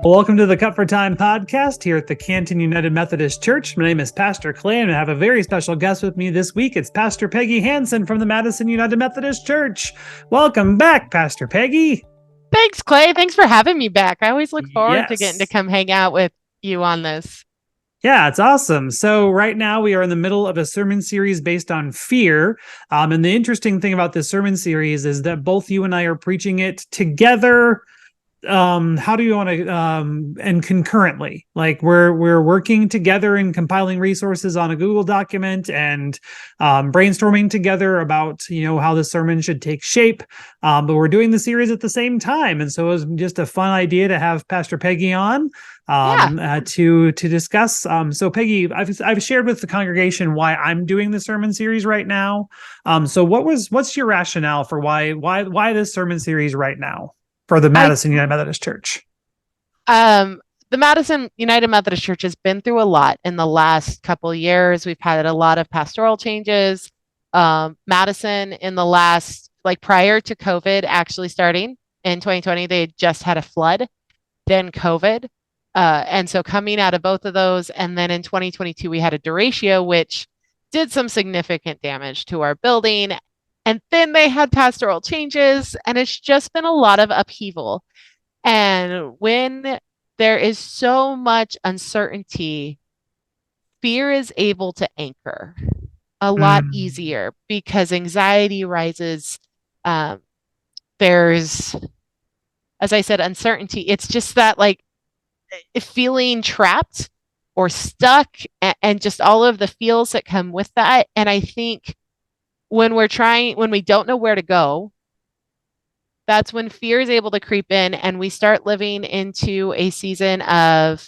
Welcome to the Cut for Time podcast here at the Canton United Methodist Church. My name is Pastor Clay, and I have a very special guest with me this week. It's Pastor Peggy Hanson from the Madison United Methodist Church. Welcome back, Pastor Peggy. Thanks, Clay. Thanks for having me back. I always look forward to getting to come hang out with you on this. Yeah, it's awesome. So right now we are in the middle of a sermon series based on fear. And the interesting thing about this sermon series is that both you and I are preaching it together. How do you want to, and concurrently, like we're working together and compiling resources on a Google document and brainstorming together about, how the sermon should take shape. But we're doing the series at the same time. And so it was just a fun idea to have Pastor Peggy on to discuss. So Peggy, I've shared with the congregation why I'm doing the sermon series right now. So what's your rationale for why this sermon series right now? For the Madison United Methodist Church. The Madison United Methodist Church has been through a lot in the last couple of years. We've had a lot of pastoral changes. Madison in the last, prior to COVID actually starting in 2020, they had just had a flood, then COVID. And so coming out of both of those, and then in 2022, we had a derecho, which did some significant damage to our building. And then they had pastoral changes, and it's just been a lot of upheaval. And when there is so much uncertainty, fear is able to anchor a lot easier because anxiety rises. There's, as I said, uncertainty. It's just that feeling trapped or stuck and just all of the feels that come with that. And I think when we don't know where to go, that's when fear is able to creep in and we start living into a season of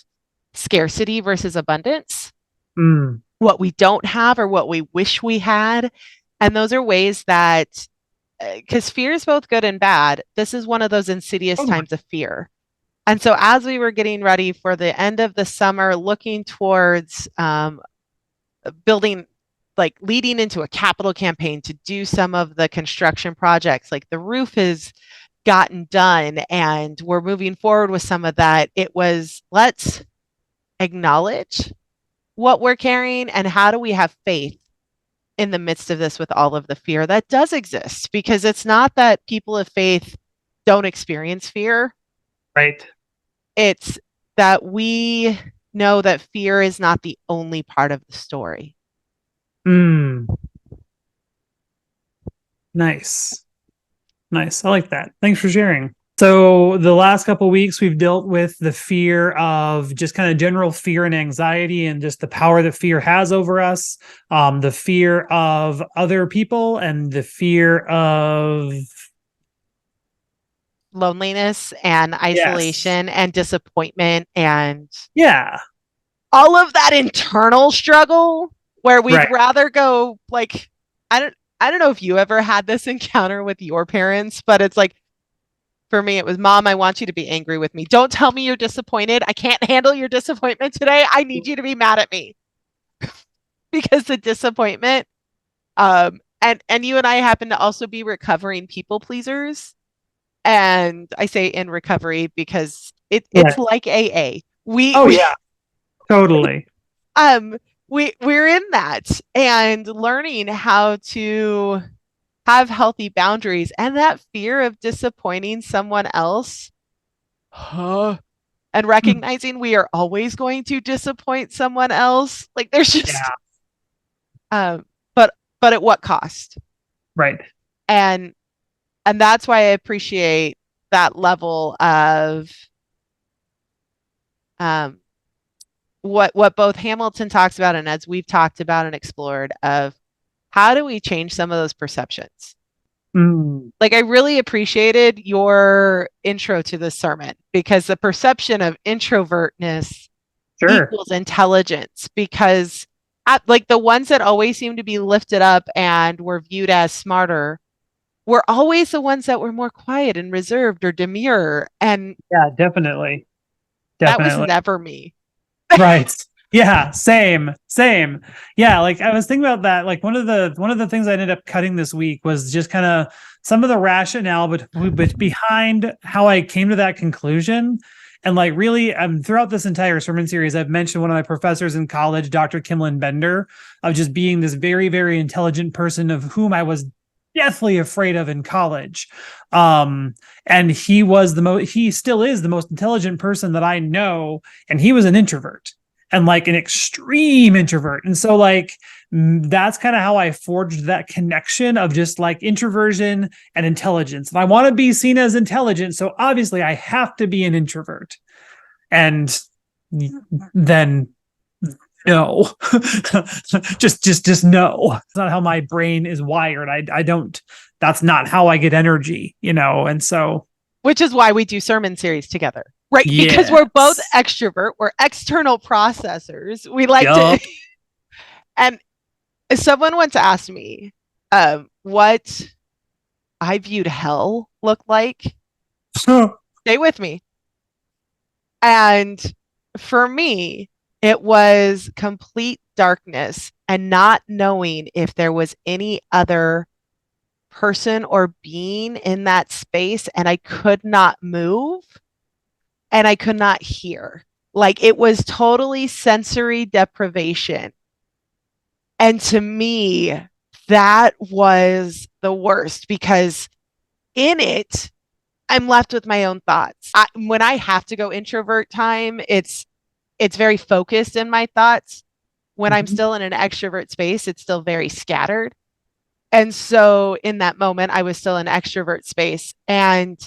scarcity versus abundance. What we don't have or what we wish we had. And those are ways that, because fear is both good and bad, this is one of those insidious times of fear. And so as we were getting ready for the end of the summer, looking towards building, leading into a capital campaign to do some of the construction projects, the roof has gotten done and we're moving forward with some of that. It was, let's acknowledge what we're carrying and how do we have faith in the midst of this with all of the fear that does exist, because it's not that people of faith don't experience fear. Right. It's that we know that fear is not the only part of the story. Nice. I like that. Thanks for sharing. So the last couple of weeks, we've dealt with the fear of just kind of general fear and anxiety and just the power that fear has over us, the fear of other people and the fear of loneliness and isolation and disappointment and all of that internal struggle where we'd rather go I don't know if you ever had this encounter with your parents, but it's for me, it was, Mom, I want you to be angry with me. Don't tell me you're disappointed. I can't handle your disappointment today. I need you to be mad at me. Because the disappointment, and you and I happen to also be recovering people pleasers. And I say in recovery because it's like AA. Totally. We're in that and learning how to have healthy boundaries, and that fear of disappointing someone else, and recognizing we are always going to disappoint someone else. There's just, but at what cost? Right. And that's why I appreciate that level of, what both Hamilton talks about and as we've talked about and explored of how do we change some of those perceptions? I really appreciated your intro to this sermon because the perception of introvertness equals intelligence, because the ones that always seem to be lifted up and were viewed as smarter were always the ones that were more quiet and reserved or demure. And definitely. That was never me. Right. Yeah, same. Yeah, I was thinking about that. One of the things I ended up cutting this week was just kind of some of the rationale but behind how I came to that conclusion. And like really, throughout this entire sermon series, I've mentioned one of my professors in college, Dr. Kimlin Bender, of just being this very, very intelligent person of whom I was deathly afraid of in college. And he still is the most intelligent person that I know. And he was an introvert, and like an extreme introvert. And so like, that's kind of how I forged that connection of just like introversion and intelligence. And I want to be seen as intelligent. So obviously I have to be an introvert. And then no, just no. It's not how my brain is wired. I don't, that's not how I get energy, And so, which is why we do sermon series together, right? Yes. Because we're both extrovert, we're external processors. We like to, and someone once asked me what I viewed hell looked like. Stay with me. And for me, it was complete darkness and not knowing if there was any other person or being in that space, and I could not move and I could not hear. Like, it was totally sensory deprivation. And to me, that was the worst, because in it, I'm left with my own thoughts. When I have to go introvert time, it's very focused in my thoughts. When I'm still in an extrovert space, it's still very scattered. And so in that moment, I was still in extrovert space. And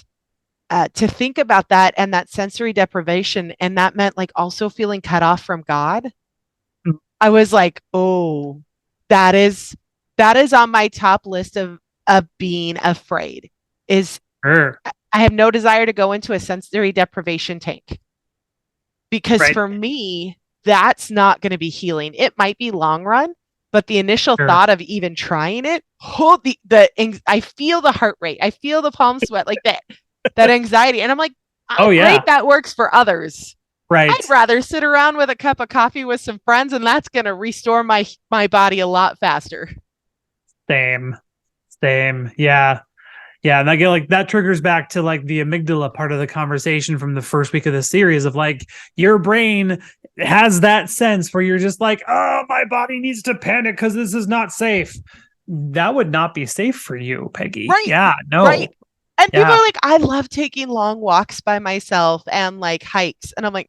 to think about that and that sensory deprivation, and that meant like also feeling cut off from God. I was like, oh, that is on my top list of being afraid. I have no desire to go into a sensory deprivation tank, because for me, that's not going to be healing. It might be long run, but the initial thought of even trying it, I feel the heart rate, I feel the palm sweat, like that anxiety, and I'm like, great, that works for others. Right. I'd rather sit around with a cup of coffee with some friends, and that's going to restore my body a lot faster. Same. Yeah. Yeah. And I get like that triggers back to like the amygdala part of the conversation from the first week of the series of like, your brain has that sense where you're just like, oh, my body needs to panic because this is not safe. That would not be safe for you, Peggy. Right. Yeah. No. Right. And people are like, I love taking long walks by myself and like hikes. And I'm like,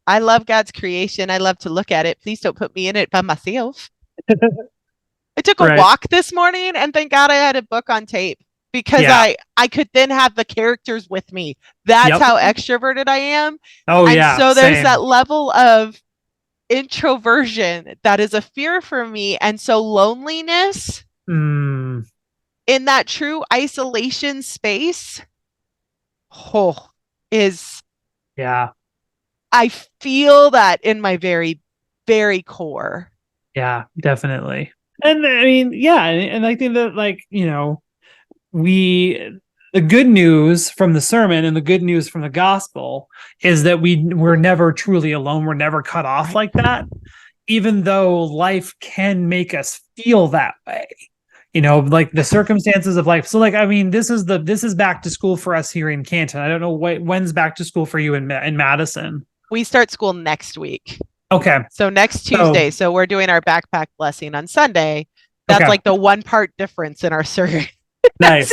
I love God's creation. I love to look at it. Please don't put me in it by myself. I took a walk this morning, and thank God I had a book on tape, because I could then have the characters with me. That's how extroverted I am. Oh, and so there's that level of introversion that is a fear for me. And so loneliness in that true isolation space is... I feel that in my very, very core. Yeah, definitely. And I mean, and I think that like, the good news from the sermon and the good news from the gospel is that we're never truly alone. We're never cut off like that, even though life can make us feel that way. Like the circumstances of life. So like, I mean, this is back to school for us here in Canton. I don't know when's back to school for you in Madison. We start school next week. Okay. So next Tuesday. So we're doing our backpack blessing on Sunday. That's like the one part difference in our series. Nice.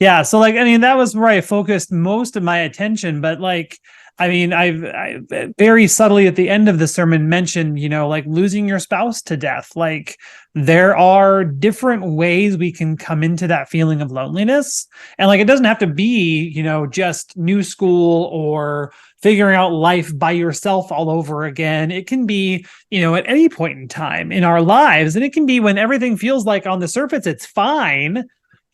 Yeah. So like, I mean, that was where I focused most of my attention, but like, I mean, I very subtly at the end of the sermon mentioned, like losing your spouse to death. Like there are different ways we can come into that feeling of loneliness. And like, it doesn't have to be, just new school or figuring out life by yourself all over again. It can be, at any point in time in our lives. And it can be when everything feels like on the surface, it's fine,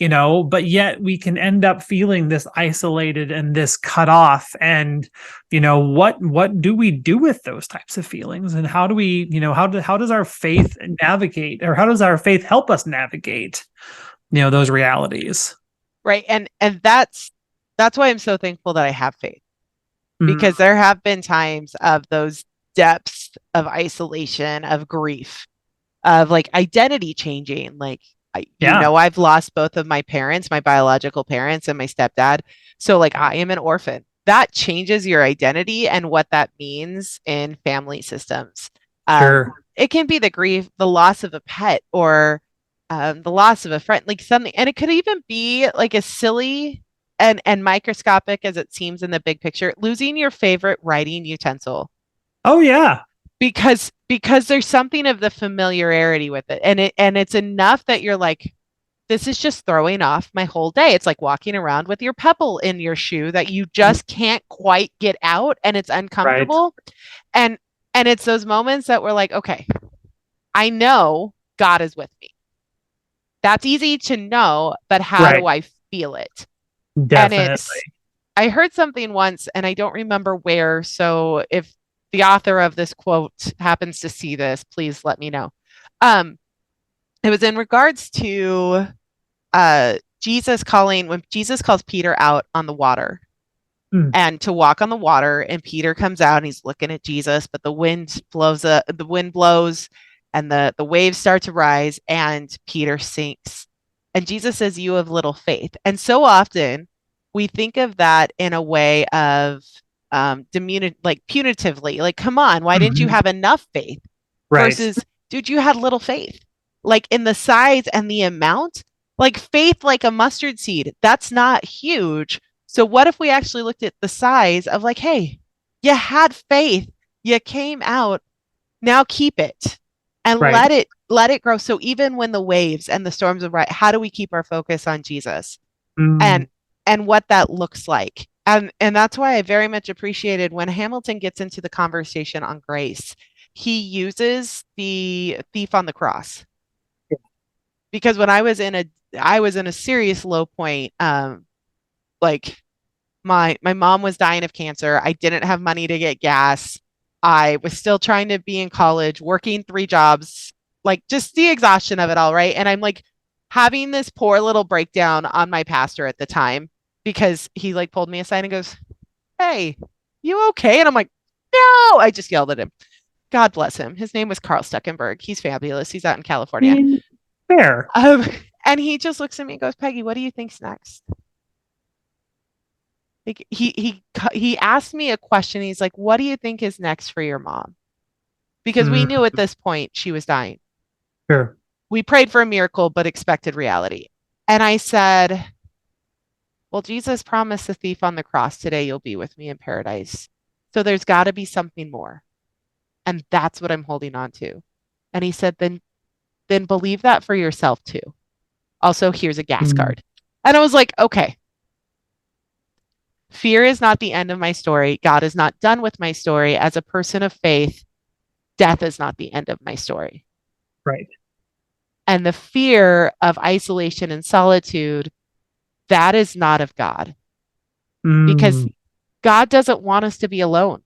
but yet we can end up feeling this isolated and this cut off. And, what do we do with those types of feelings? And how do we, how does our faith navigate, or how does our faith help us navigate, those realities? Right. And that's why I'm so thankful that I have faith, because there have been times of those depths of isolation, of grief, of like identity changing, like, I've lost both of my parents, my biological parents and my stepdad. So like I am an orphan. that changes your identity and what that means in family systems. Sure. It can be the grief, the loss of a pet, or the loss of a friend, like something, and it could even be like as silly and microscopic as it seems in the big picture, losing your favorite writing utensil. Oh yeah. Because there's something of the familiarity with it, and it's enough that you're like, this is just throwing off my whole day. It's like walking around with your pebble in your shoe that you just can't quite get out, and it's uncomfortable. Right. And it's those moments that we're like, okay, I know God is with me. That's easy to know, but how do I feel it? Definitely. I heard something once, and I don't remember where. So if the author of this quote happens to see this, please let me know. It was in regards to Jesus when Jesus calls Peter out on the water and to walk on the water, and Peter comes out and he's looking at Jesus, but the wind blows and the waves start to rise and Peter sinks. And Jesus says, "You have little faith." And so often we think of that in a way of like punitively, like, come on, why didn't you have enough faith? Right. Versus, dude, you had little faith. Like in the size and the amount, like faith, like a mustard seed, that's not huge. So what if we actually looked at the size of like, hey, you had faith, you came out, now keep it and let it grow. So even when the waves and the storms are right, how do we keep our focus on Jesus and what that looks like? And that's why I very much appreciated when Hamilton gets into the conversation on grace, he uses the thief on the cross. Yeah. Because when I was in a serious low point, like my mom was dying of cancer. I didn't have money to get gas. I was still trying to be in college, working 3 jobs, like just the exhaustion of it all, right? And I'm like having this poor little breakdown on my pastor at the time because he like pulled me aside and goes, "Hey, you okay?" And I'm like, "No," I just yelled at him. God bless him. His name was Carl Stuckenberg. He's fabulous. He's out in California. Fair. And he just looks at me and goes, "Peggy, what do you think's next?" Like he asked me a question. He's like, "What do you think is next for your mom?" Because we knew at this point she was dying. Sure. We prayed for a miracle, but expected reality. And I said, "Well, Jesus promised the thief on the cross, today you'll be with me in paradise. So there's got to be something more. And that's what I'm holding on to." And he said, then believe that for yourself too. Also, here's a gas card. And I was like, okay. Fear is not the end of my story. God is not done with my story. As a person of faith, death is not the end of my story. Right. And the fear of isolation and solitude, that is not of God. Because God doesn't want us to be alone.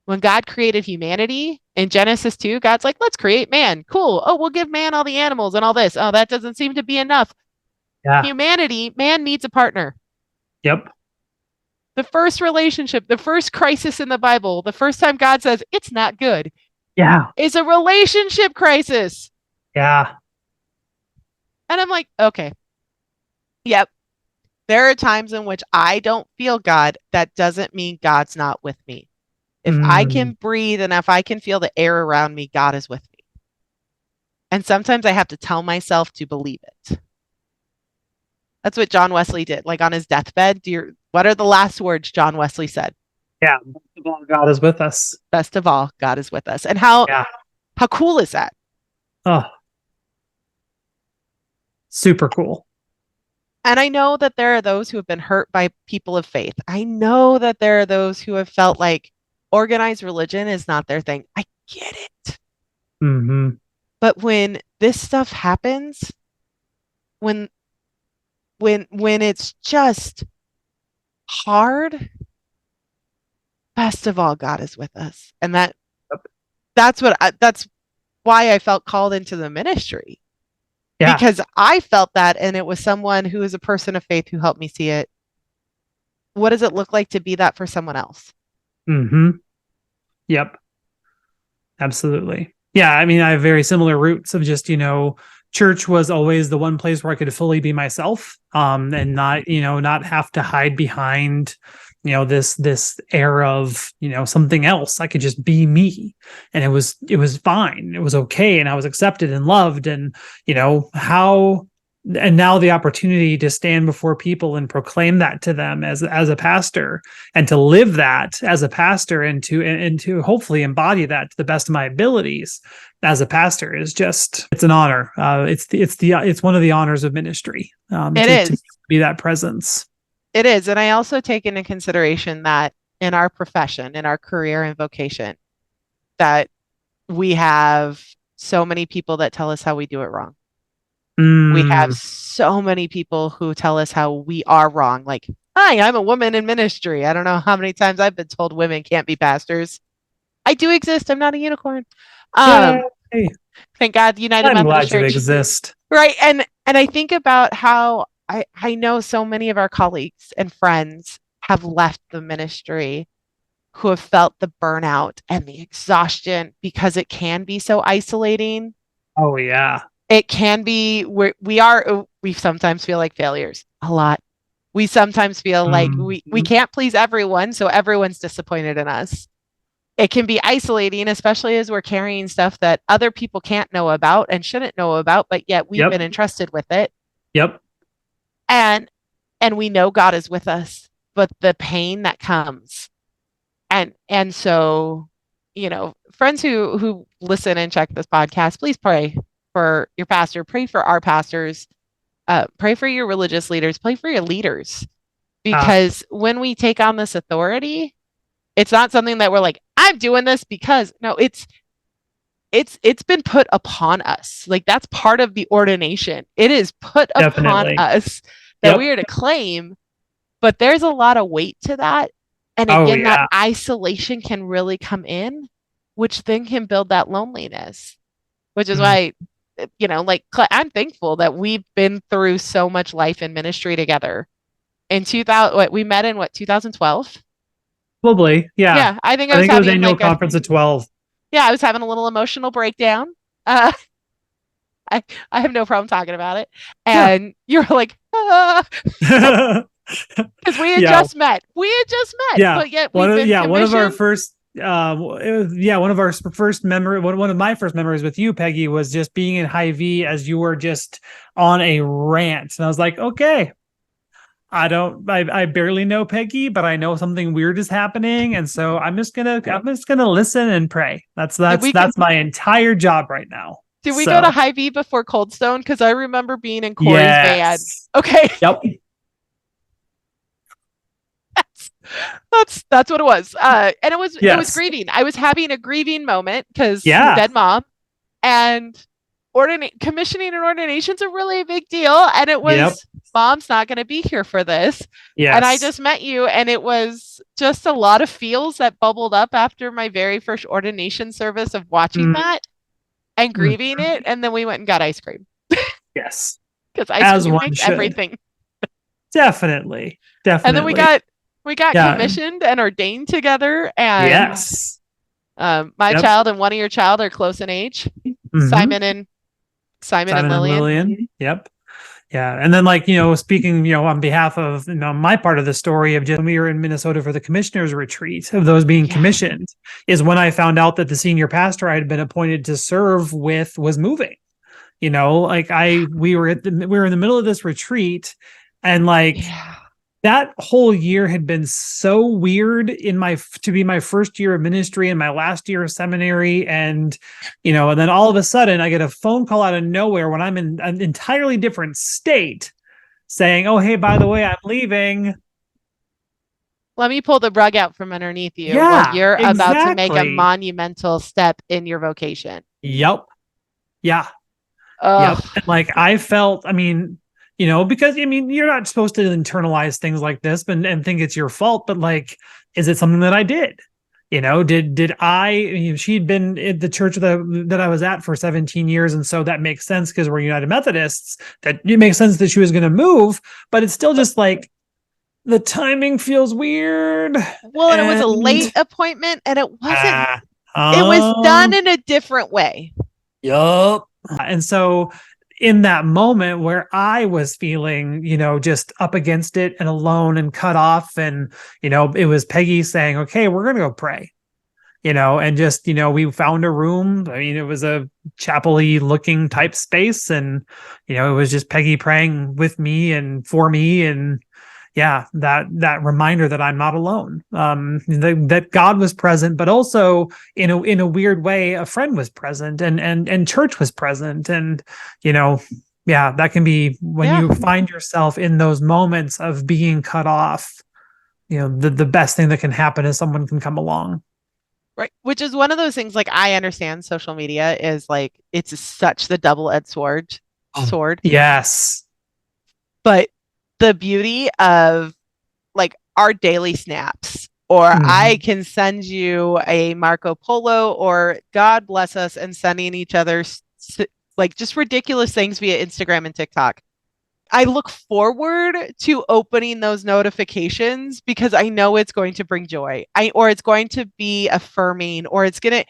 When God created humanity in Genesis 2, God's like, let's create man. Cool. Oh, we'll give man all the animals and all this. Oh, that doesn't seem to be enough. Yeah. Humanity, man needs a partner. Yep. The first relationship, the first crisis in the Bible, the first time God says it's not good. Yeah. Is a relationship crisis. Yeah. And I'm like, okay. Yep. There are times in which I don't feel God. That doesn't mean God's not with me. If I can breathe and if I can feel the air around me, God is with me. And sometimes I have to tell myself to believe it. That's what John Wesley did. Like on his deathbed, what are the last words John Wesley said? Yeah. Best of all, God is with us. Best of all, God is with us. And how cool is that? Oh, super cool. And I know that there are those who have been hurt by people of faith. I know that there are those who have felt like organized religion is not their thing. I get it. But when this stuff happens, when it's just hard, best of all, God is with us. And that's why I felt called into the ministry. Yeah. Because I felt that, and it was someone who is a person of faith who helped me see it. What does it look like to be that for someone else? Yep. Absolutely. Yeah. I mean, I have very similar roots of just, church was always the one place where I could fully be myself, and not have to hide behind, this air of, something else. I could just be me, and it was fine. It was okay. And I was accepted and loved. And, and now the opportunity to stand before people and proclaim that to them as a pastor, and to live that as a pastor, and to hopefully embody that to the best of my abilities as a pastor is just, it's an honor. It's one of the honors of ministry. To be that presence. It is. And I also take into consideration that in our profession, in our career and vocation, that we have so many people that tell us how we do it wrong. We have so many people who tell us how we are wrong. Like, hi, I'm a woman in ministry. I don't know how many times I've been told women can't be pastors. I do exist. I'm not a unicorn. Thank God, United Methodist Church exist. Right. And I think about how I know so many of our colleagues and friends have left the ministry who have felt the burnout and the exhaustion, because it can be so isolating. Oh, yeah. It can be we sometimes feel like failures a lot. We sometimes feel like we can't please everyone, so everyone's disappointed in us. It can be isolating, especially as we're carrying stuff that other people can't know about and shouldn't know about, but yet we've been entrusted with it. Yep. And we know God is with us, but the pain that comes. And so, friends who listen and check this podcast, please pray for your pastor, pray for our pastors, pray for your religious leaders, pray for your leaders, because when we take on this authority, it's not something that we're like, I'm doing this because, no, it's been put upon us. Like, that's part of the ordination. It is put upon us that we are to claim, but there's a lot of weight to that. And again, that isolation can really come in, which then can build that loneliness, which is why, I'm thankful that we've been through so much life and ministry together. In 2000, we met in 2012? Probably, yeah. Yeah, I think it was annual conference of 12. Yeah, I was having a little emotional breakdown. I have no problem talking about it. And you're like, because we had just met. Yeah, but yet one of our first. one of our first memory. One of my first memories with you, Peggy, was just being in Hy-Vee as you were just on a rant, and I was like, okay. I barely know Peggy, but I know something weird is happening, and so I'm just gonna listen and pray. That's my entire job right now. Did we go to Hy-Vee before Cold Stone? Because I remember being in Corey's band. Okay. Yep. That's what it was. And it was grieving. I was having a grieving moment because dead mom, and commissioning and ordination's a really big deal. And it was mom's not going to be here for this. Yes. And I just met you, and it was just a lot of feels that bubbled up after my very first ordination service of watching that and grieving it. And then we went and got ice cream. Yes. Because ice cream makes everything. Definitely. And then we got commissioned and ordained together. And my child and one of your child are close in age. Simon and Lillian. Yep. Yeah. And then, speaking, on behalf of, my part of the story of just when we were in Minnesota for the commissioners retreat of those being commissioned, is when I found out that the senior pastor I had been appointed to serve with was moving. We were in the middle of this retreat, and that whole year had been so weird to be my first year of ministry and my last year of seminary. And, and then all of a sudden I get a phone call out of nowhere when I'm in an entirely different state saying, oh, hey, by the way, I'm leaving. Let me pull the rug out from underneath you. Yeah, you're about to make a monumental step in your vocation. Yep. Yeah. Yep. And I felt, because you're not supposed to internalize things like this and think it's your fault, but is it something that I did? Did I, she'd been at the church that I was at for 17 years. And so that makes sense because we're United Methodists, that it makes sense that she was going to move, but it's still just the timing feels weird. Well, and it was a late appointment, and it wasn't, it was done in a different way. Yup. And so, in that moment where I was feeling, just up against it and alone and cut off. And, it was Peggy saying, okay, we're going to go pray, and just, we found a room. I mean, it was a chapel-y looking type space. And, it was just Peggy praying with me and for me. And yeah, that reminder that I'm not alone, that God was present, but also in a weird way, a friend was present and church was present. And, yeah, that can be when you find yourself in those moments of being cut off, the best thing that can happen is someone can come along. Right. Which is one of those things, like, I understand social media is like, it's such the double-edged sword. Yes. But the beauty of like our daily snaps, or I can send you a Marco Polo, or God bless us and sending each other like just ridiculous things via Instagram and TikTok. I look forward to opening those notifications because I know it's going to bring joy, or it's going to be affirming, or it's going to,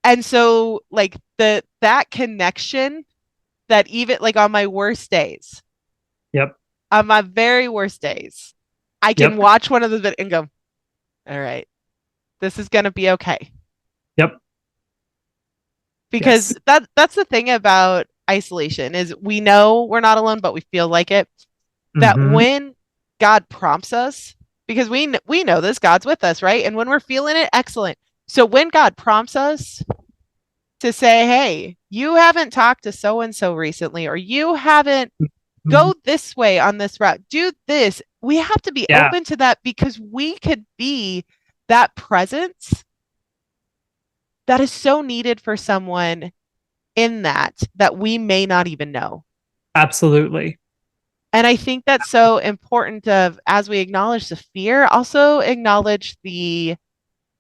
and so like that connection that even like on my worst days. Yep. On my very worst days, I can watch one of those and go, all right, this is going to be okay. Yep. Because that's the thing about isolation is we know we're not alone, but we feel like it. That when God prompts us, because we know this, God's with us, right? And when we're feeling it, excellent. So when God prompts us to say, hey, you haven't talked to so-and-so recently, or you haven't go this way on this route, do this. We have to be open to that because we could be that presence that is so needed for someone in that we may not even know. Absolutely. And I think that's so important as we acknowledge the fear, also acknowledge the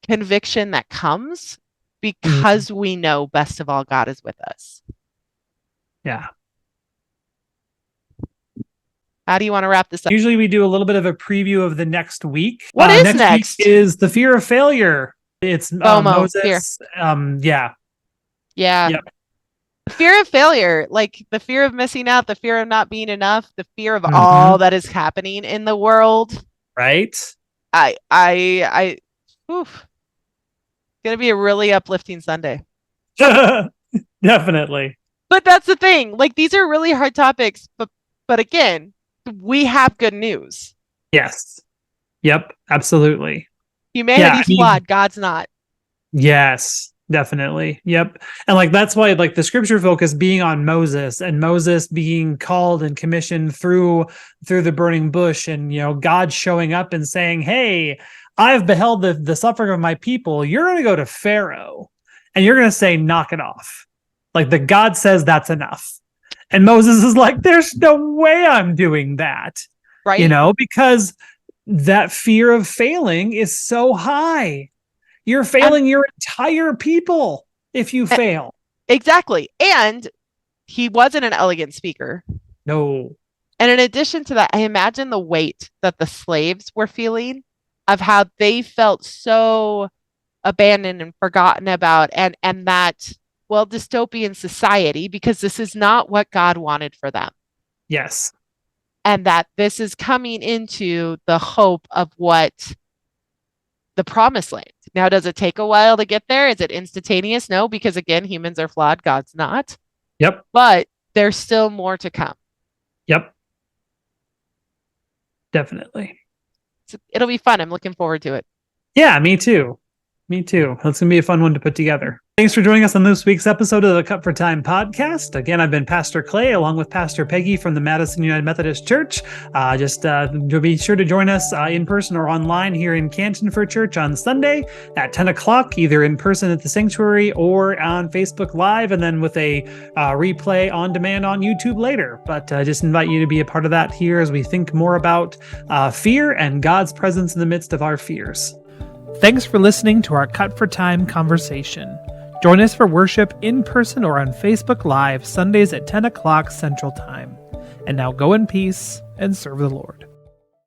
conviction that comes because we know best of all, God is with us. Yeah. How do you want to wrap this up? Usually we do a little bit of a preview of the next week. What is next? Week is the fear of failure. It's Moses. Fear. Yeah. Yep. Fear of failure, like the fear of missing out, the fear of not being enough, the fear of all that is happening in the world. Right. It's gonna be a really uplifting Sunday. Definitely. But that's the thing. Like, these are really hard topics, but again, we have good news. Yes. Yep. Absolutely. Humanity's flawed. God's not. Yes, definitely. Yep. And like, that's why like the scripture focus being on Moses and Moses being called and commissioned through the burning bush, and, God showing up and saying, hey, I've beheld the suffering of my people. You're going to go to Pharaoh and you're going to say, knock it off. Like, the God says that's enough. And Moses is like, there's no way I'm doing that. Right. Because that fear of failing is so high. You're failing your entire people if you fail. Exactly. And he wasn't an elegant speaker. No. And in addition to that, I imagine the weight that the slaves were feeling of how they felt so abandoned and forgotten about, and that, well, dystopian society, because this is not what God wanted for them. Yes. And that this is coming into the hope of what the promised land. Now, does it take a while to get there? Is it instantaneous? No, because again, humans are flawed. God's not. Yep. But there's still more to come. Yep. Definitely. It'll be fun. I'm looking forward to it. Yeah, me too. Me too. That's going to be a fun one to put together. Thanks for joining us on this week's episode of the Cut for Time podcast. Again, I've been Pastor Clay along with Pastor Peggy from the Madison United Methodist Church. Be sure to join us in person or online here in Canton for church on Sunday at 10 o'clock, either in person at the sanctuary or on Facebook Live, and then with a replay on demand on YouTube later. But just invite you to be a part of that here as we think more about fear and God's presence in the midst of our fears. Thanks for listening to our Cut for Time conversation. Join us for worship in person or on Facebook Live Sundays at 10 o'clock Central Time. And now go in peace and serve the Lord.